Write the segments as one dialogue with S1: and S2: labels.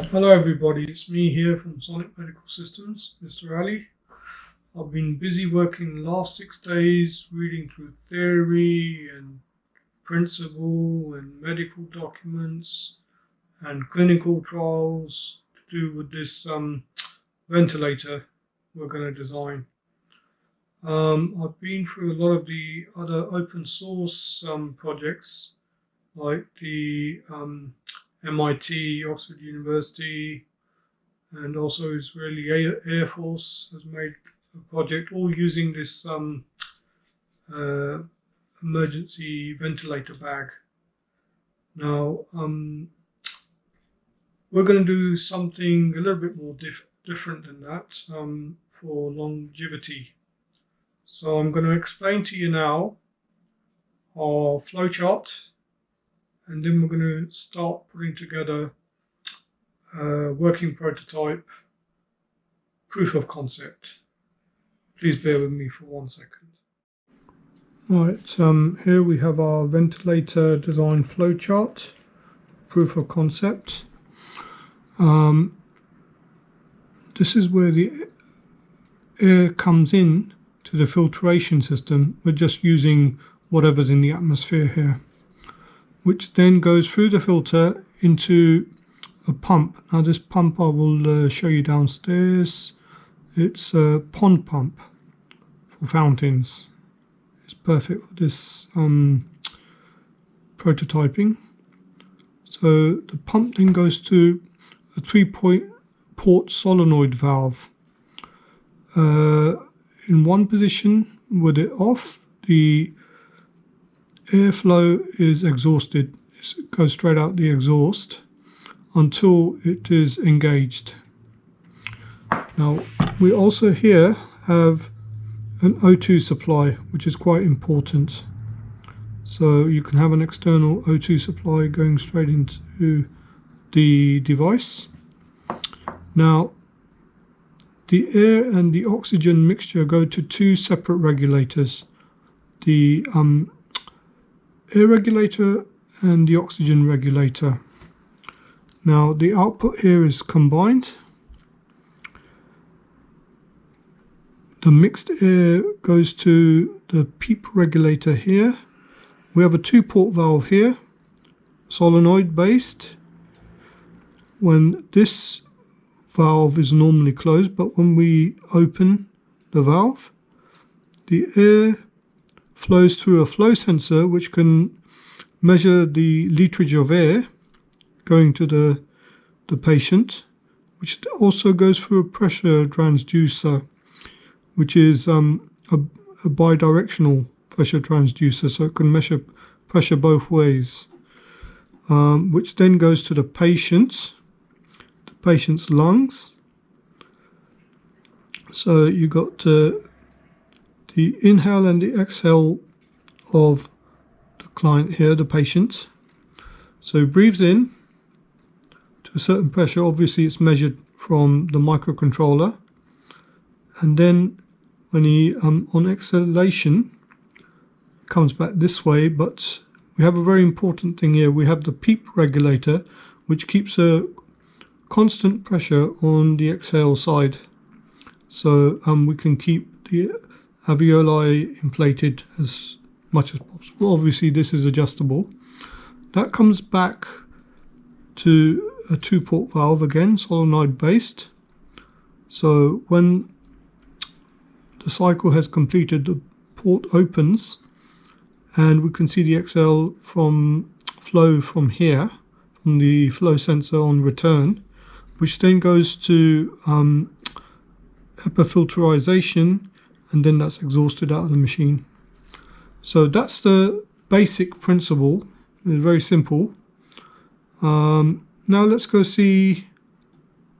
S1: Hello everybody, it's me here from Sonic Medical Systems, Mr. Ali. I've been busy working the last 6 days reading through theory and principle and medical documents and clinical trials to do with this ventilator we're going to design. I've been through a lot of the other open source projects like the MIT, Oxford University, and also Israeli Air Force has made a project all using this emergency ventilator bag. Now, we're going to do something a little bit more different than that for longevity. So I'm going to explain to you now our flowchart, and then we're going to start putting together a working prototype proof of concept. Please bear with me for 1 second. Right, here we have our ventilator design flowchart, proof of concept. This is where the air comes in to the filtration system. We're just using whatever's in the atmosphere here, which then goes through the filter into a pump. Now this pump I will show you downstairs. It's a pond pump for fountains. It's perfect for this prototyping. So the pump then goes to a 3-port solenoid valve. In one position with it off, the airflow is exhausted. It goes straight out the exhaust until it is engaged. Now we also here have an O2 supply, which is quite important. So you can have an external O2 supply going straight into the device. Now the air and the oxygen mixture go to 2 separate regulators, the air regulator and the oxygen regulator. Now the output here is combined. The mixed air goes to the PEEP regulator here. We have a 2-port valve here, solenoid based. When this valve is normally closed, but when we open the valve, the air flows through a flow sensor which can measure the literage of air going to the patient, which also goes through a pressure transducer, which is a bidirectional pressure transducer, so it can measure pressure both ways, which then goes to the patient's lungs. So you got the inhale and the exhale of the client here, the patient. So he breathes in to a certain pressure. Obviously it's measured from the microcontroller, and then when he on exhalation comes back this way. But we have a very important thing here. We have the PEEP regulator, which keeps a constant pressure on the exhale side, so we can keep the alveoli inflated as much as possible. Obviously this is adjustable. That comes back to a 2-port valve, again solenoid based. So when the cycle has completed, the port opens and we can see the exhale flow from here, from the flow sensor on return, which then goes to HEPA filterization, and then that's exhausted out of the machine. So that's the basic principle. It's very simple. Now let's go see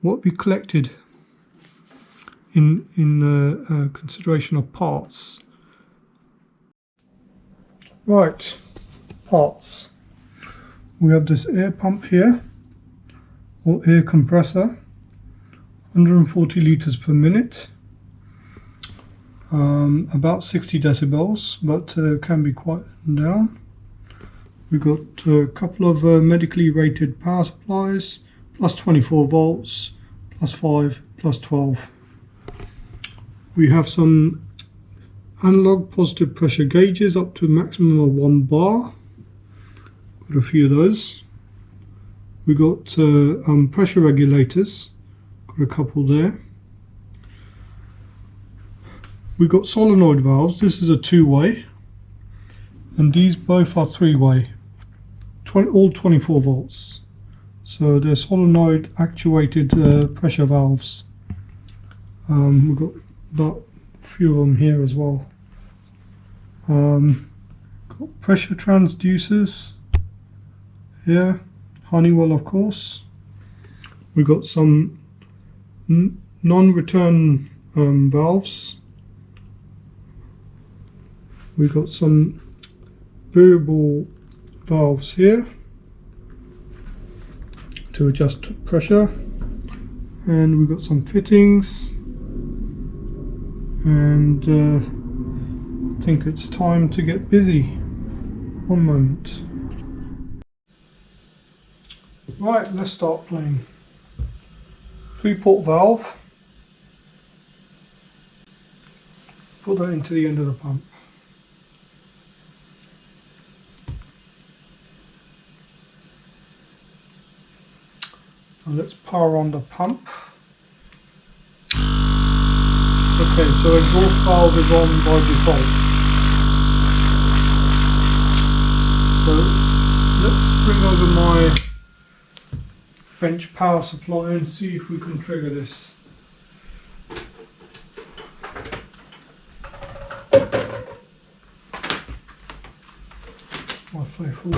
S1: what we collected in consideration of parts. Right, parts. We have this air pump here, or air compressor, 140 liters per minute, about 60 decibels, but can be quite down. We've got a couple of medically rated power supplies, plus 24 volts, plus 5, plus 12. We have some analog positive pressure gauges up to a maximum of 1 bar. Got a few of those. We got pressure regulators. Got a couple there. We got solenoid valves. This is a 2-way, and these both are 3-way. All 24 volts. So they're solenoid actuated pressure valves. We've got about a few of them here as well. Got pressure transducers here, Honeywell of course. We've got some non-return valves. We've got some variable valves here to adjust pressure, and we've got some fittings, and I think it's time to get busy. One moment. Right, let's start playing. 3-port valve. Put that into the end of the pump. Now let's power on the pump. Okay, so exhaust valve is on by default. So let's bring over my bench power supply and see if we can trigger this. My faithful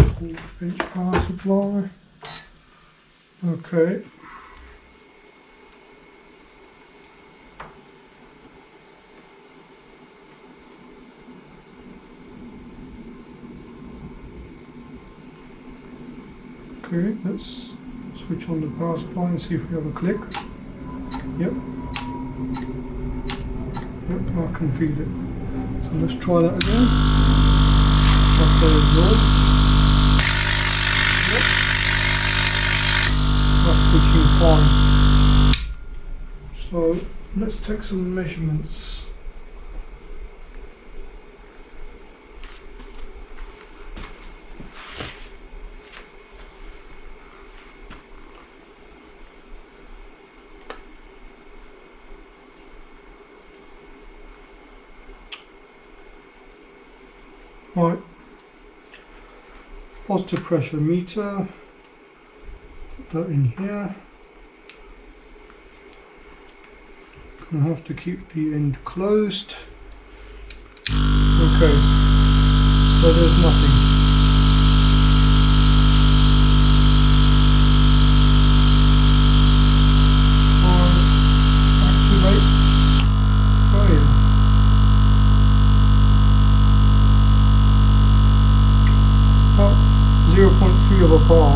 S1: bench power supply. Okay. Okay, let's switch on the power supply and see if we have a click. Yep. Yep, I can feel it. So let's try that again. That's the exhaust. Yep. That's switching fine. So let's take some measurements. Right, positive pressure meter, put that in here. Gonna have to keep the end closed. Okay, so there's nothing. Activate. Oh yeah. About 0.3 of a bar.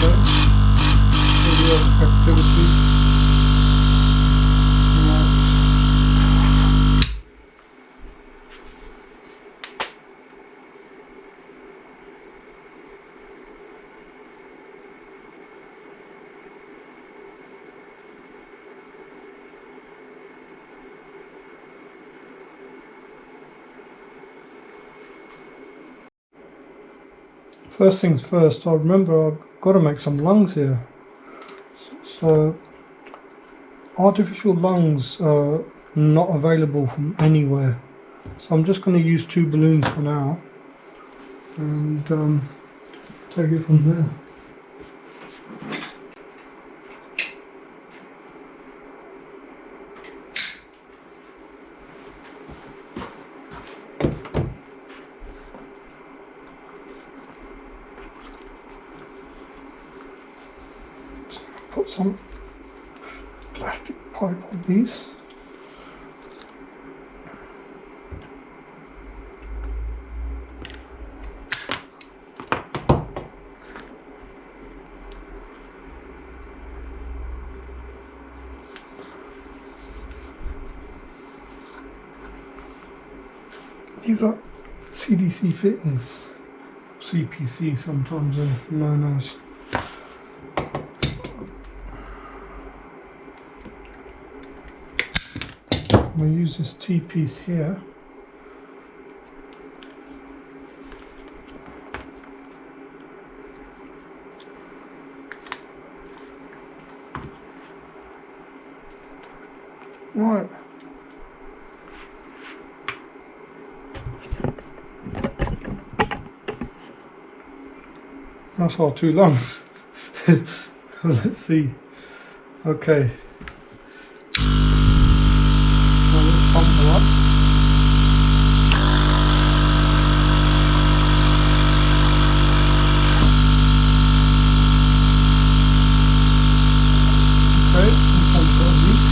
S1: Okay. Video activity. First things first, I remember I've got to make some lungs here. So artificial lungs are not available from anywhere. So I'm just going to use 2 balloons for now and take it from there. Put some plastic pipe on these. These are CDC fittings, CPC sometimes they're known as. I'm going to use this T-piece here. Right. That's our two lungs. Let's see. Okay. Now let's pump them up. Okay, this one's got a leak.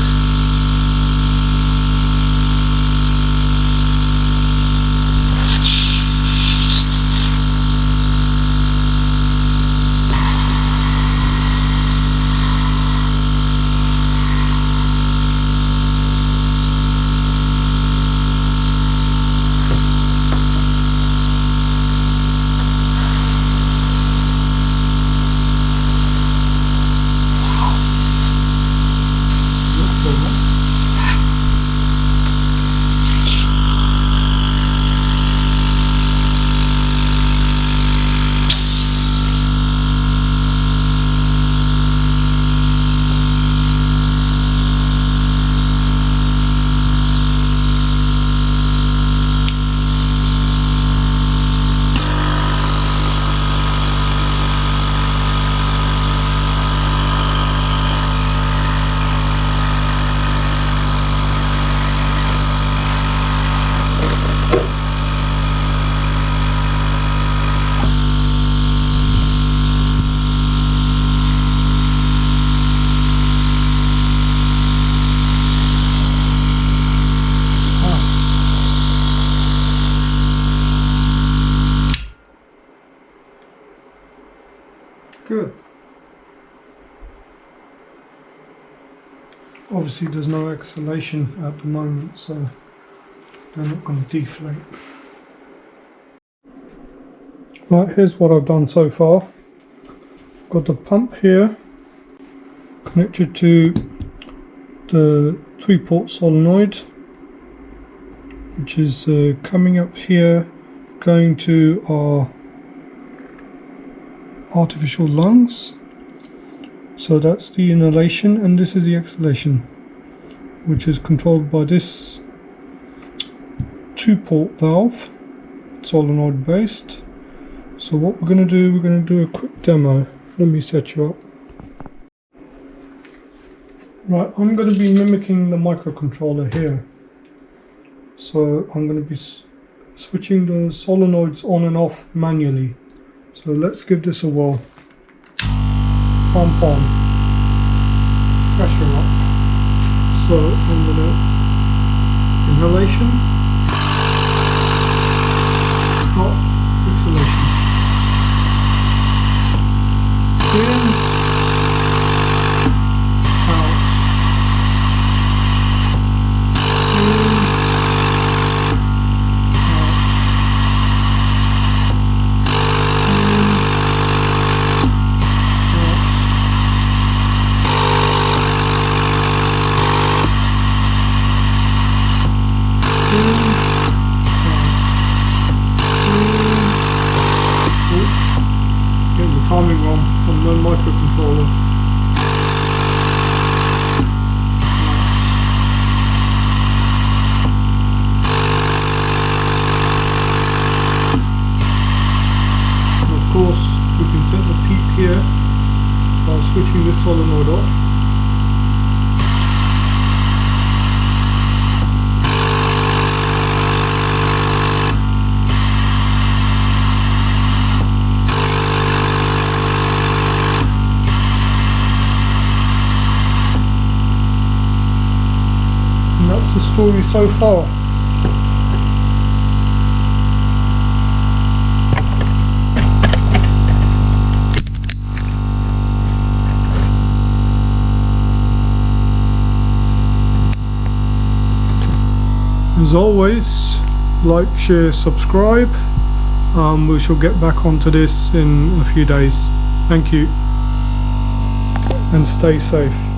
S1: Good. Obviously there's no exhalation at the moment, so they're not going to deflate. Right, here's what I've done so far. Got the pump here connected to the 3-port solenoid, which is coming up here, going to our artificial lungs. So that's the inhalation, and this is the exhalation, which is controlled by this 2-port valve, solenoid based. So what we're going to do, we're going to do a quick demo. Let me set you up. Right, I'm going to be mimicking the microcontroller here. So I'm going to be switching the solenoids on and off manually. So let's give this a whirl. Pump on. Pressure up. So I'm going to inhalation. Stop. Exhalation. In. Out. Getting the timing wrong on the microcontroller. And of course, we can set the peak here by switching this solenoid off. And that's the story so far. As always, like, share, subscribe. We shall get back onto this in a few days. Thank you, and stay safe.